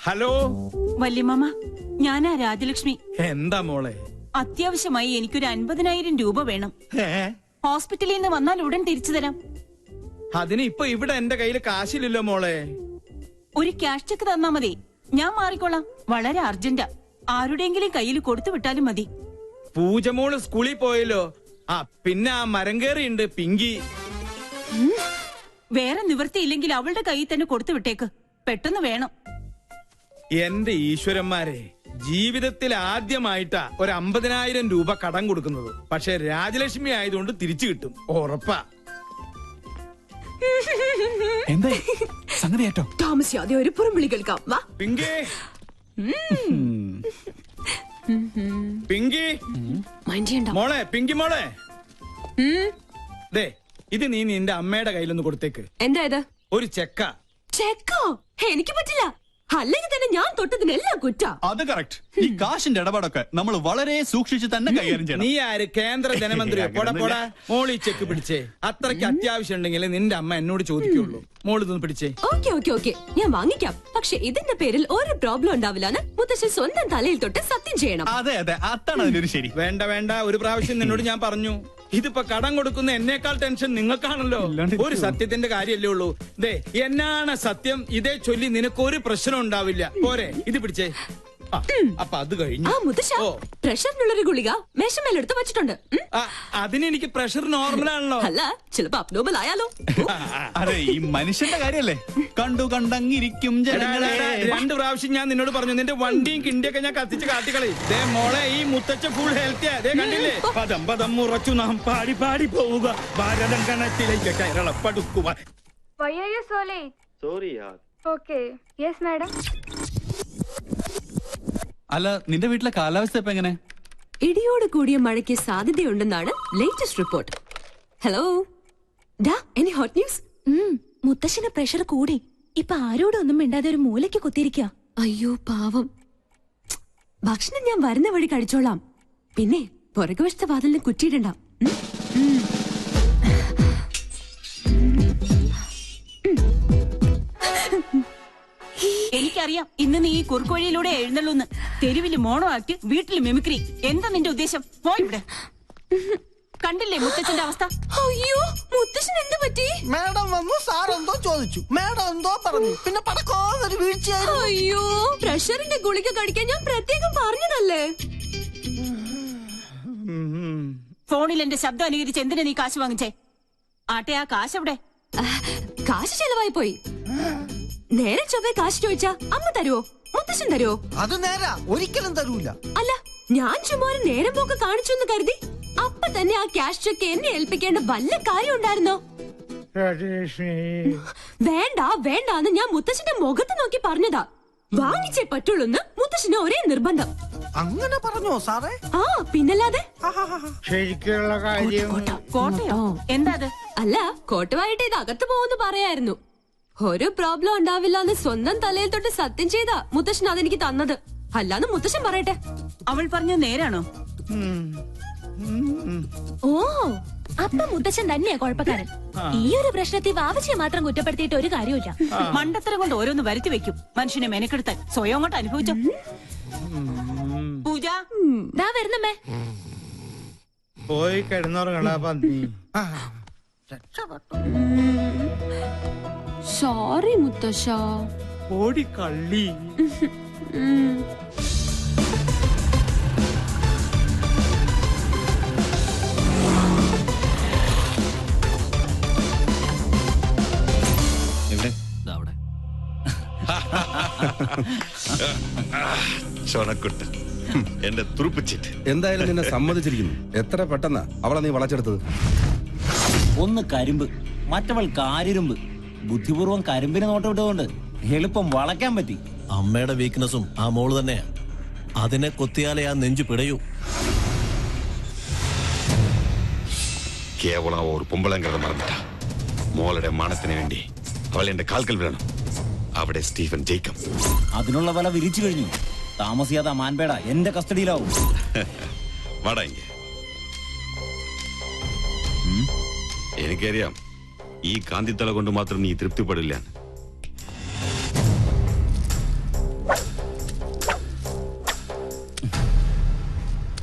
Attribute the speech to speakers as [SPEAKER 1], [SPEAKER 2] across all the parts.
[SPEAKER 1] Hello
[SPEAKER 2] വല്യമ്മ, ഞാനാ രാജലക്ഷ്മി.
[SPEAKER 1] എന്താ മോളെ?
[SPEAKER 2] അത്യാവശ്യമായി എനിക്കൊരു 50,000 രൂപ വേണം. ഹോസ്പിറ്റലിൽ നിന്ന് വന്നാൽ ഉടൻ തിരിച്ചു തരാം.
[SPEAKER 1] അതിന് ഇപ്പൊ ഇവിടെ എന്റെ കയ്യിൽ കാശില്ലല്ലോ മോളെ.
[SPEAKER 2] ഒരു ക്യാഷ് ചെക്ക് തന്നാ മതി, ഞാൻ മാറിക്കോളാം. വളരെ അർജന്റാ. ആരുടെയെങ്കിലും കയ്യിൽ കൊടുത്തു വിട്ടാലും മതി.
[SPEAKER 1] പൂജമോള് സ്കൂളിൽ പോയല്ലോ. ആ പിന്നെ ആ മരം കയറിയുണ്ട് പിങ്കി.
[SPEAKER 2] വേറെ നിവൃത്തിയില്ലെങ്കിൽ അവളുടെ കയ്യിൽ തന്നെ കൊടുത്തു വിട്ടേക്ക്. പെട്ടെന്ന് വേണം.
[SPEAKER 1] എന്റെ ഈശ്വരന്മാരെ, ജീവിതത്തിൽ ആദ്യമായിട്ടാ ഒരു 50,000 രൂപ കടം കൊടുക്കുന്നത്. പക്ഷെ രാജലക്ഷ്മി ആയതുകൊണ്ട് തിരിച്ചു കിട്ടും, ഉറപ്പാ.
[SPEAKER 3] എന്താ സംഗതി ഏറ്റോ?
[SPEAKER 4] താമസിയാതെ ഒരു പുറംവിളി കേൾക്കാം. വാ
[SPEAKER 1] പിങ്കി, പിങ്കി മോളെ, പിങ്കി മോളെ, ദേ ഇത് നീ നിന്റെ അമ്മയുടെ കയ്യിലൊന്ന് കൊടുത്തേക്ക്.
[SPEAKER 4] എന്താ ഇത്?
[SPEAKER 1] ഒരു ചെക്ക.
[SPEAKER 4] ചെക്കോ? എനിക്ക് പറ്റില്ല. അല്ലെങ്കിൽ തന്നെ ഞാൻ തൊട്ടതിനെല്ലാം കുറ്റ.
[SPEAKER 3] അത് കറക്റ്റ്. ഈ കാശിന്റെ ഇടപാടൊക്കെ നമ്മൾ വളരെ സൂക്ഷിച്ച് തന്നെ കൈകാര്യം ചെയ്യണം.
[SPEAKER 1] നീ ആര്? കേന്ദ്ര ധനമന്ത്രിയോ? പോടാ. മോളി ചെക്ക് പിടിച്ചേ. അത്രയ്ക്ക് അത്യാവശ്യം ഉണ്ടെങ്കിൽ നിന്റെ അമ്മ എന്നോട് ചോദിക്കുള്ളൂ. മോള് ഇതൊന്ന് പിടിച്ചേ.
[SPEAKER 4] ഓക്കെ ഞാൻ വാങ്ങിക്കാം. പക്ഷെ ഇതിന്റെ പേരിൽ ഒരു പ്രോബ്ലം ഉണ്ടാവില്ലാന്ന് മുത്തശ്ശൻ സ്വന്തം തലയിൽ തൊട്ട് സത്യം ചെയ്യണം.
[SPEAKER 3] അതെ അതാണ് അതിനൊരു ശരി.
[SPEAKER 1] വേണ്ട, ഒരു പ്രാവശ്യം നിന്നോട് ഞാൻ പറഞ്ഞു. ഇതിപ്പോ കടം കൊടുക്കുന്ന എന്നേക്കാൾ ടെൻഷൻ നിങ്ങൾക്കാണല്ലോ. ഒരു സത്യത്തിന്റെ കാര്യല്ലേ ഉള്ളൂ. ദേ എന്നാണ് സത്യം, ഇതേ ചൊല്ലി നിനക്കൊരു പ്രശ്നം ഉണ്ടാവില്ല. പോരെ, ഇത് പിടിച്ചേ. അപ്പൊ അത് കഴിഞ്ഞു.
[SPEAKER 4] മുത്തശ്ശ, പ്രഷറിനുള്ളൊരു ഗുളിക മേശമേലെടുത്ത് വെച്ചിട്ടുണ്ട്.
[SPEAKER 1] അതിന് എനിക്ക് പ്രഷർ നോർമലാണല്ലോ.
[SPEAKER 4] അല്ല, ചിലപ്പോ അബ്നോർമൽ ആയാലോ.
[SPEAKER 3] അതെ, ഈ മനുഷ്യന്റെ കാര്യല്ലേ. കണ്ടങ്ങിരിക്കും ജനങ്ങളെ.
[SPEAKER 1] 2 പ്രാവശ്യം ഞാൻ നിന്നോട് പറഞ്ഞു, നിന്റെ വണ്ടിയും കിണ്ടിയൊക്കെ ഞാൻ കത്തിച്ച് കാട്ടിക്കളി. ദേ മോളെ, ഈ മുത്തച്ഛ ഫുൾ ഹെൽത്തിയാ. ദേ കണ്ടില്ലേ? പദം ഉറച്ചു നാം പാടി പോവുക, ഭാരതം കണത്തിലേക്ക് കേരളപ്പെടുക്കുക.
[SPEAKER 5] Why are you so late?
[SPEAKER 6] Sorry, yaar.
[SPEAKER 5] Okay. Yes, madam.
[SPEAKER 3] അല്ല, നിന്റെ വീട്ടിലെ കാലാവസ്ഥ ഇപ്പൊ എങ്ങനെ?
[SPEAKER 4] ഇടിയോട് കൂടിയ മഴയ്ക്ക് സാധ്യതയുണ്ടെന്നാണ് ലേറ്റസ്റ്റ് റിപ്പോർട്ട്. ഹലോ ഡാ, എനി ഹോട്ട് ന്യൂസ്?
[SPEAKER 7] മുത്തശ്ശന് പ്രഷർ കൂടി. ഇപ്പൊ ആരോടും ഒന്നും മിണ്ടാതെ ഒരു മൂലയ്ക്ക് കുത്തിയിരിക്കുക.
[SPEAKER 4] അയ്യോ പാവം. ഭക്ഷണം ഞാൻ വരുന്ന വഴി കഴിച്ചോളാം. പിന്നെ പുറകുവശത്തെ വാതിലിന് കുറ്റിയിടണ്ട.
[SPEAKER 2] എനിക്കറിയാം ഇന്ന് നീ ഈ കുറുക്കുവഴിയിലൂടെ എഴുന്നള്ളൂന്ന്. തെരുവില് മോണോ ആക്ട്, വീട്ടില് മിമിക്രി. എന്താ നിന്റെ ഉദ്ദേശം? പോയിവിടെ. കണ്ടില്ലേ മുത്തച്ഛന്റെ അവസ്ഥ?
[SPEAKER 4] അയ്യോ, മുത്തശ്ശൻ എന്ത് പറ്റി?
[SPEAKER 8] മാഡം വന്നു, സാർ എന്തോ ചോദിച്ചു, മാഡം എന്തോ പറഞ്ഞു, പിന്നെ പടക്കോന്നൊരു വീഴ്ചയായിരുന്നു.
[SPEAKER 4] അയ്യോ, പ്രഷറിന്റെ ഗുളിക കഴിക്കാൻ ഞാൻ പ്രത്യേകം പറഞ്ഞതല്ലേ.
[SPEAKER 2] ഫോണിൽ എന്റെ ശബ്ദം അനുകരിച്ച് എന്തിനാ നീ കാശ് വാങ്ങിച്ചേ? ആട്ടെ, ആ കാശ് എവിടെ?
[SPEAKER 4] കാശ് ചെലവായി പോയി. നേരെ ചൊവ്വേ കാശ് ചോദിച്ചാ അമ്മ തരുവോ? മുത്തശ്ശൻ തരുവോ?
[SPEAKER 8] അത് നേരാ, ഒരിക്കലും തരൂല.
[SPEAKER 4] അല്ല, ഞാൻ ചുമ്മാ ഒരു നേരം പോക്ക് കാണിച്ചു എന്ന് കരുതി അപ്പൊ തന്നെ ആ ക്യാഷ് ചെക്ക് എന്നെ ഏൽപ്പിക്കേണ്ട വല്ല കാര്യം ഉണ്ടായിരുന്നോ? വേണ്ടാന്ന് ഞാൻ മുത്തശ്ശന്റെ മുഖത്ത് നോക്കി പറഞ്ഞതാ. വാങ്ങിച്ചേ പറ്റുള്ളൂന്ന് മുത്തശ്ശന് ഒരേ നിർബന്ധം.
[SPEAKER 8] അങ്ങനെ പറഞ്ഞോ സാറേ?
[SPEAKER 4] ആ പിന്നല്ലാതെ.
[SPEAKER 8] ശരിക്കുള്ള കാര്യം.
[SPEAKER 2] കോട്ടയോ? എന്താ അത്?
[SPEAKER 4] അല്ല, കോട്ടുമായിട്ട് ഇത് അകത്ത് പോകുന്നു പറയായിരുന്നു. ഒരു പ്രോബ്ലം ഉണ്ടാവില്ല എന്ന് സ്വന്തം തലയിൽ തൊട്ട് സത്യം ചെയ്താ മുത്തശ്ശൻ അതെനിക്ക് തന്നത്. അല്ലാന്ന് മുത്തശ്ശൻ പറയട്ടെ.
[SPEAKER 2] അവൾ പറഞ്ഞ നേരാണോ?
[SPEAKER 7] ഓ, അപ്പൊ മുത്തച്ഛൻ തന്നെയാ കുഴപ്പക്കാരൻ. ഈ ഒരു പ്രശ്നത്തിൽ വാവച്ചിയെ മാത്രം കുറ്റപ്പെടുത്തിയിട്ട് ഒരു കാര്യമില്ല.
[SPEAKER 2] മണ്ടത്തരം കൊണ്ട് ഓരോന്ന് വരുത്തി വെക്കും മനുഷ്യനെ മെനക്കെടുത്താൻ. സ്വയം അങ്ങോട്ട് അനുഭവിച്ചോ. പൂജ
[SPEAKER 7] ദാ വരുന്നമ്മേ.
[SPEAKER 1] പോയി കിടന്നുറങ്ങടാ പന്നി.
[SPEAKER 4] സോറി മുത്തശ്ശ.
[SPEAKER 1] ഓടി കള്ളി.
[SPEAKER 6] ചൊണക്കുട്ട്, എന്റെ തുറുപ്പിച്ചിട്ട്.
[SPEAKER 9] എന്തായാലും നിന്നെ സമ്മതിച്ചിരിക്കുന്നു. എത്ര പെട്ടെന്നാ അവളെ നീ വളച്ചെടുത്തത്.
[SPEAKER 10] ഒന്ന് കരിമ്പ്, മറ്റവൾ കാരിരുമ്പ്. ബുദ്ധിപൂർവ്വം കരിമ്പിന് നോട്ടമിട്ടുകൊണ്ട് എളുപ്പം വളയ്ക്കാൻ പറ്റി.
[SPEAKER 11] അമ്മയുടെ വീക്ക്നെസ്സും ആ മോള് തന്നെയാ. അതിനെ കൊത്തിയാലേ ആ നെഞ്ചു പിടയൂ.
[SPEAKER 6] കേവലം ഒരു പൊമ്പളങ്കത മറന്നിട്ട മോളുടെ മാനത്തിന് വേണ്ടി അവൾ എന്റെ കാൽക്കൽ വീഴണം. അവിടെ സ്റ്റീഫൻ ജേക്കബ്.
[SPEAKER 10] അതിനുള്ള വല വിരിച്ചു കഴിഞ്ഞു. താമസിയാതെ മാൻപേട എന്റെ കസ്റ്റഡിയിലാവും.
[SPEAKER 6] വാടാ ഇങ്ങ. എനിക്കറിയാം ഈ കാന്തിത്തല കൊണ്ട് മാത്രം നീ തൃപ്തിപ്പെടില്ല.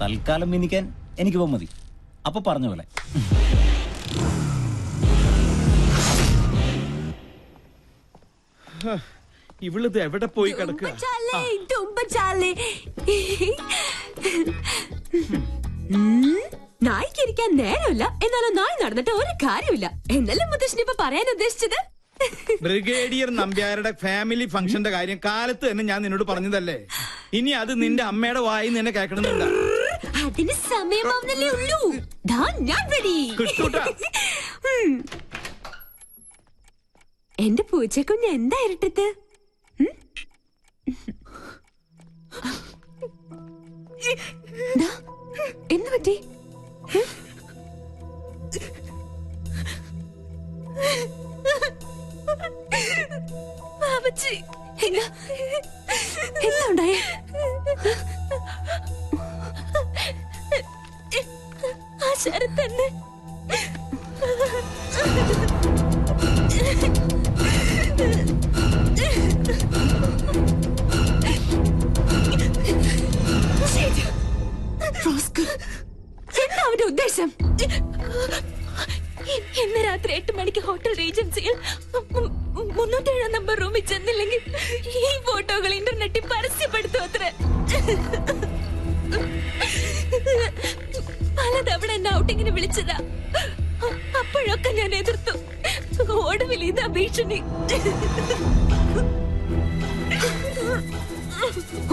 [SPEAKER 10] തൽക്കാലം മിനിക്കാൻ എനിക്ക് പോകാൻ മതി. അപ്പൊ പറഞ്ഞ പോലെ.
[SPEAKER 1] ഇവളിത് എവിടെ പോയി കിടക്കുക?
[SPEAKER 4] നായിക്കിരിക്കാൻ നേരമില്ല, എന്നാലും നായി നടന്നിട്ട് ഒരു കാര്യമില്ല. എന്നല്ലേ മുത്തശ്ശൻ ഇപ്പൊ പറയാൻ ഉദ്ദേശിച്ചത്?
[SPEAKER 1] ബ്രിഗേഡിയർ നമ്പ്യാരുടെ ഫാമിലി ഫംഗ്ഷന്റെ കാര്യം കാലത്ത് തന്നെ ഞാൻ നിന്നോട് പറഞ്ഞതല്ലേ. ഇനി അത് നിന്റെ അമ്മയുടെ വായി നിന്നെ കേൾക്കണമെന്നില്ല.
[SPEAKER 4] അതിന് സമയമാവുന്നല്ലേ ഉള്ളൂ. ഞാൻ ready. എന്റെ പൂച്ചക്കുഞ്ഞ് എന്താ ഇരട്ടത്ത്? എന്ത് പറ്റി? എന്താ ഉണ്ടായേ? ആ ശരത്തന്നെ എന്താ അവന്റെ ഉദ്ദേശം?
[SPEAKER 7] ഇന്ന് രാത്രി 8 മണിക്ക് ഹോട്ടൽ റീജൻസിയിൽ 307 നമ്പർ റൂമിൽ ചെന്നില്ലെങ്കിൽ ഈ ഫോട്ടോകൾ ഇന്റർനെറ്റിൽ പരസ്യപ്പെടുത്തും അത്രേ. പലതവണ എന്നെ ഔട്ടിങ്ങിന് വിളിച്ചതാ. അപ്പോഴൊക്കെ ഞാൻ എതിർത്തു. ഒടുവിൽ ഇതാ ഭീഷണി.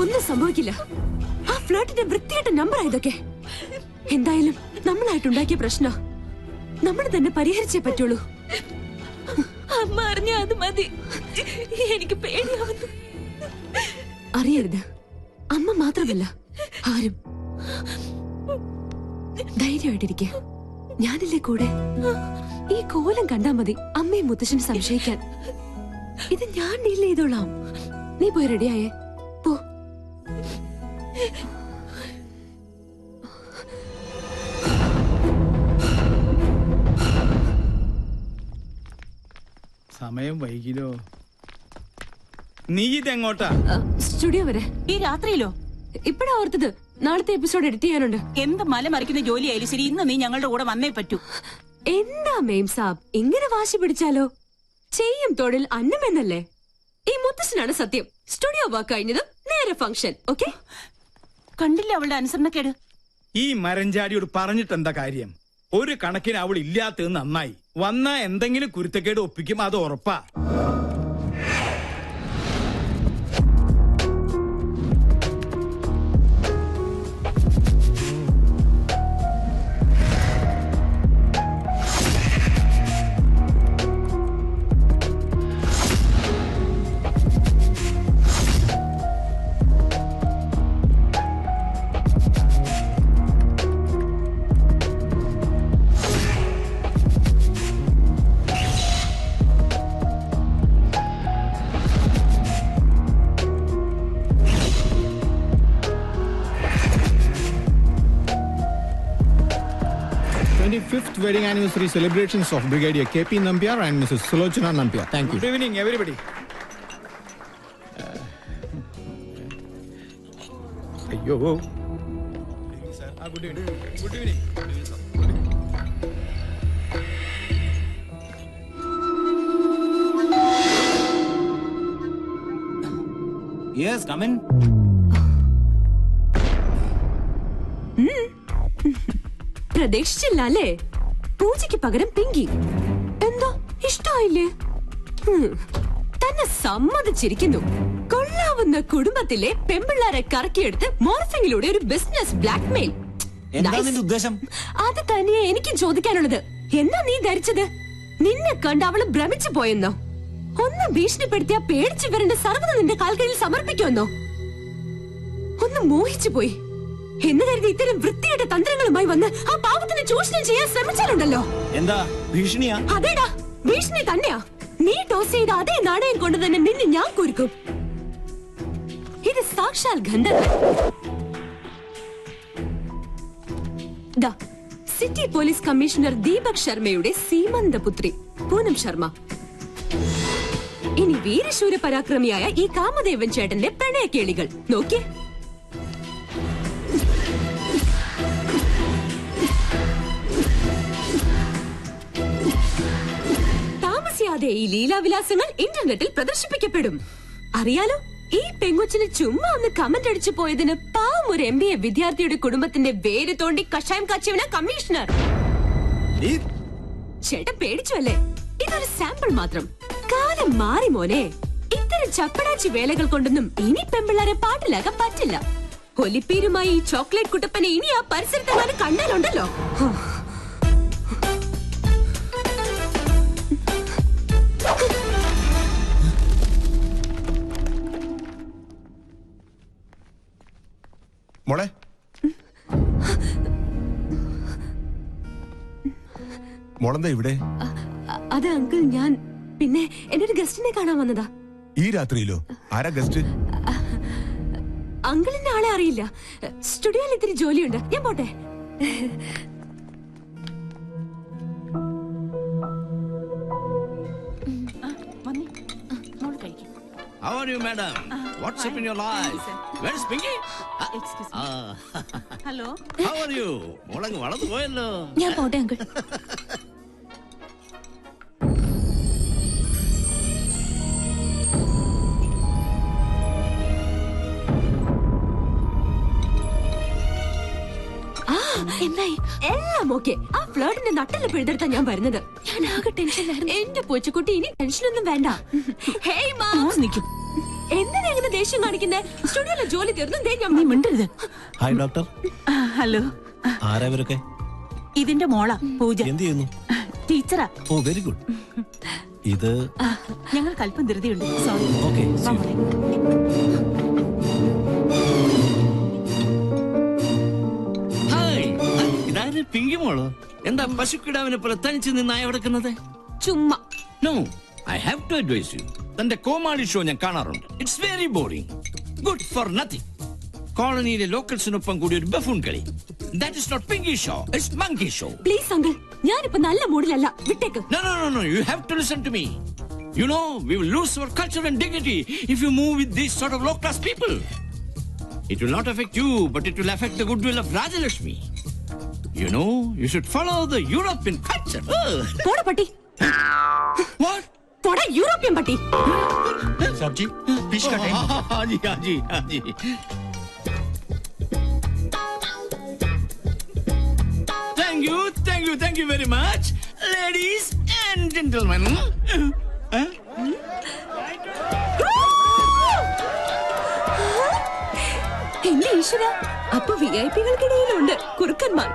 [SPEAKER 4] ഒന്നും സംഭവിക്കില്ല. ആ ഫ്ലോട്ടിന്റെ വൃത്തിയായിട്ട നമ്പർ ഇതൊക്കെ. എന്തായാലും നമ്മളായിട്ടുണ്ടാക്കിയ പ്രശ്ന നമ്മൾ തന്നെ പരിഹരിച്ചേ പറ്റുള്ളൂ.
[SPEAKER 7] അമ്മ അറിഞ്ഞ അത് മതി. എനിക്ക് പേടിയാവുന്നു.
[SPEAKER 4] അറിയരുത്. അമ്മ മാത്രമല്ല ആരും. ധൈര്യമായിട്ടിരിക്കെ. ഞാനില്ലേ കൂടെ. ഈ കോലം കണ്ടാ മതി അമ്മയും മുത്തശ്ശനും സംശയിക്കാൻ. ഇത് ഞാൻ ഡീൽ ചെയ്തോളാം. നീ പോയി റെഡിയായേ പോ.
[SPEAKER 1] സമയം വൈകിലോ? നീ ഇതെങ്ങോട്ടാ?
[SPEAKER 4] സ്റ്റുഡിയോ വരെ.
[SPEAKER 2] ഈ രാത്രിയിലോ?
[SPEAKER 4] ഇപ്പഴാ ഓർത്തത്. നാളത്തെ എപ്പിസോഡ് എഡിറ്റ് ചെയ്യാനുണ്ട്.
[SPEAKER 2] എന്ത് മല മറിക്കുന്ന ജോലിയായാലും ശരി, ഇന്ന് നീ ഞങ്ങളുടെ കൂടെ വന്നേ പറ്റൂ.
[SPEAKER 4] എന്താ മേം സാബ് ഇങ്ങനെ വാശി പിടിച്ചാലോ? ചെയ്യും തൊഴിൽ അന്നമെന്നല്ലേ. ഈ മുത്തശ്ശനാണ് സത്യം. സ്റ്റുഡിയോ വർക്ക് കഴിഞ്ഞത് നേരെ ഫംഗ്ഷൻ. ഓക്കെ?
[SPEAKER 2] കണ്ടില്ല അവളുടെ അനുസരണക്കേട്.
[SPEAKER 1] ഈ മരഞ്ചാടിയോട് പറഞ്ഞിട്ട് എന്താ കാര്യം? ഒരു കണക്കിന് അവൾ ഇല്ലാത്തത് നന്നായി. വന്ന എന്തെങ്കിലും കുരുത്തക്കേട് ഒപ്പിക്കും, അത് ഉറപ്പാ.
[SPEAKER 12] Fifth wedding anniversary celebrations of Brigadier KP Nambiar and Mrs. Sulochana Nambiar. Thank you.
[SPEAKER 1] Good evening, everybody. Ayyo. Good evening. Good evening.
[SPEAKER 10] Yes, come in.
[SPEAKER 4] പ്രതീക്ഷിച്ചില്ല അല്ലേ? പൂജയ്ക്ക് പകരം പിങ്കി. എന്താ ഇഷ്ടായില്ലേ? തന്നെ സമ്മതിച്ചിരിക്കുന്നു. കൊള്ളാവുന്ന കുടുംബത്തിലെ പെമ്പിള്ളാരെ കറക്കിയെടുത്ത് മോർഫിംഗിലൂടെ ഒരു ബിസിനസ് ബ്ലാക്ക്മെയിൽ.
[SPEAKER 10] ഉദ്ദേശം
[SPEAKER 4] അത് തന്നെയാ എനിക്കും ചോദിക്കാനുള്ളത്. എന്താ നീ ധരിച്ചത്? നിന്നെ കണ്ട് അവള് ഭ്രമിച്ചു പോയെന്നോ? ഒന്ന് ഭീഷണിപ്പെടുത്തിയാ പേടിച്ചു വരേണ്ട സർവ്വത നിന്റെ കാൽക്കീഴിൽ സമർപ്പിക്കുമെന്നോ? ഒന്ന് മോഹിച്ചു പോയി എന്ന് കരുതി ഇത്തരം വൃത്തിയായിട്ട തന്ത്രങ്ങളുമായി വന്ന് ആ പാവത്തിനെ ചൂഷണം ചെയ്യാൻ ശ്രമിച്ചാലുണ്ടല്ലോ.
[SPEAKER 10] എന്താ ഭീഷണിയാ?
[SPEAKER 4] അതേടാ, ഭീഷണി തന്നെയാ. നീ ടോസ് ചെയ്ത അതേ നാണയം കൊണ്ട് തന്നെ നിന്നെ ഞാൻ കുരുക്കും. ഇത് സാക്ഷാൽ ഗന്ധർവൻ. സിറ്റി പോലീസ് കമ്മീഷണർ ദീപക് ശർമ്മയുടെ സീമന്തപുത്രി പൂനം ശർമ്മ. ഇനി വീരശൂര പരാക്രമിയായ ഈ കാമദേവൻ ചേട്ടന്റെ പ്രണയ കേളികൾ നോക്കിയേ. കൂടാതെ ഈ ലീലാവിലാസങ്ങൾ ഇന്റർനെറ്റിൽ പ്രദർശിപ്പിക്കപ്പെടും. അറിയാലോ, ഈ പെങ്കൊച്ചിന് ചുമ്മാ ഒന്ന് കമന്റ് അടിച്ചു പോയതിന് പാവം ഒരു MBA വിദ്യാർത്ഥിയുടെ കുടുംബത്തിന്റെ വേര് തോണ്ടി കഷായം കാച്ചിയവനാ കമ്മീഷണർ. ചേട്ടൻ പേടിച്ചു അല്ലേ? ഇതൊരു സാമ്പിൾ മാത്രം. കാലം മാറി മോനെ. ഇത്തരം ചപ്പടാച്ചി വേലകൾ കൊണ്ടൊന്നും ഇനി പെമ്പിള്ളാരെ പാട്ടിലാക്കാൻ പറ്റില്ല. ഒലിപ്പീരുമായി ഈ ചോക്ലേറ്റ് കുട്ടപ്പനെ ഇനി ആ പരിസരത്തെങ്ങാനും കണ്ടാലുണ്ടല്ലോ.
[SPEAKER 9] മോളെ മോളെന്താ ഇവിടെ?
[SPEAKER 4] അത് അങ്കിൾ, ഞാൻ പിന്നെ എന്റെ ഒരു ഗസ്റ്റിനെ കാണാൻ വന്നതാ.
[SPEAKER 9] ഈ രാത്രിയിലോ? ആരാ ഗസ്റ്റ്?
[SPEAKER 4] അങ്കിളിന്റെ ആളെ അറിയില്ല. സ്റ്റുഡിയോയിൽ ഇത്തിരി ജോലിയുണ്ട്, ഞാൻ പോട്ടെ.
[SPEAKER 11] How are you, madam? What's up in your life? Where's Pinky?
[SPEAKER 2] Hello,
[SPEAKER 11] How are you? മോളങ്ങ് വളർന്നു പോയല്ലോ.
[SPEAKER 7] ഞാൻ പോട്ടെ അങ്കിൾ. എന്തായി?
[SPEAKER 4] എല്ലാം ഓക്കെ. ആ ഫ്ലേർട്ടിന്റെ നട്ടല് പിഴുതെടുത്താ ഞാൻ വരുന്നത്.
[SPEAKER 7] ഞാൻ ആകെ ടെൻഷനിലായിരുന്നു.
[SPEAKER 4] എന്റെ കൊച്ചുകുട്ടി, ഇനി ടെൻഷനൊന്നും വേണ്ട. ഹേയ് മാം,
[SPEAKER 2] നിൽക്കും.
[SPEAKER 4] എന്തിനാ എങ്ങനെ ദേഷ്യം കാണിക്കുന്നേ? സ്റ്റുഡിയോയിലെ ജോലി തീർന്നു, ദേ ഞാൻ
[SPEAKER 2] നീ മിണ്ടരുത്.
[SPEAKER 11] Hi doctor.
[SPEAKER 2] ഹലോ,
[SPEAKER 11] ആരാ ഇവരൊക്കെ?
[SPEAKER 2] ഇതിന്റെ മോളാ പൂജ.
[SPEAKER 11] എന്ത് ചെയ്യുന്നു?
[SPEAKER 2] ടീച്ചറാ.
[SPEAKER 11] ഓ വെരി ഗുഡ്. ഇത്
[SPEAKER 2] ഞങ്ങൾക്ക് അല്പം ധൃതിയുണ്ട്. സോറി.
[SPEAKER 11] ഓക്കെ. ഹായ്, ഇതാര് പിങ്കി മോളോ? എന്താ പശുക്കിടാവിനെ പോലെ തനിച്ച് നിന്നായി കിടക്കുന്നത്?
[SPEAKER 4] ചുമ്മാ.
[SPEAKER 11] No, I have to advise you. തന്റെ കോമാളി ഷോ ഞാൻ കാണാറുണ്ട്. It's very boring, good for nothing. കോളനിയിലെ ലോക്കൽസിനൊപ്പം കൂടി ഒരു ബഫൂൺ കളി. That is not pinky show, it's monkey show.
[SPEAKER 4] Please uncle, ഞാനിപ്പോ നല്ല മൂഡിലല്ല, വിട്ടേക്ക്.
[SPEAKER 11] No, no, no, no, you have to listen to me. You know, we will lose our culture and dignity if you move with these sort of low-class people. It will not affect you, but it will affect the goodwill of Rajalakshmi. You know, you should follow the European culture.
[SPEAKER 4] പോടാ പട്ടി.
[SPEAKER 11] What?
[SPEAKER 4] പോടാ European പട്ടി.
[SPEAKER 3] Sabzi fish cut.
[SPEAKER 11] Haji, haji, haji. Thank you very much, ladies and gentlemen.
[SPEAKER 4] എന്റെ ഈശ്വര, അപ്പൊ VIP കൾക്കിടയിലുണ്ട് കുറുക്കന്മാർ.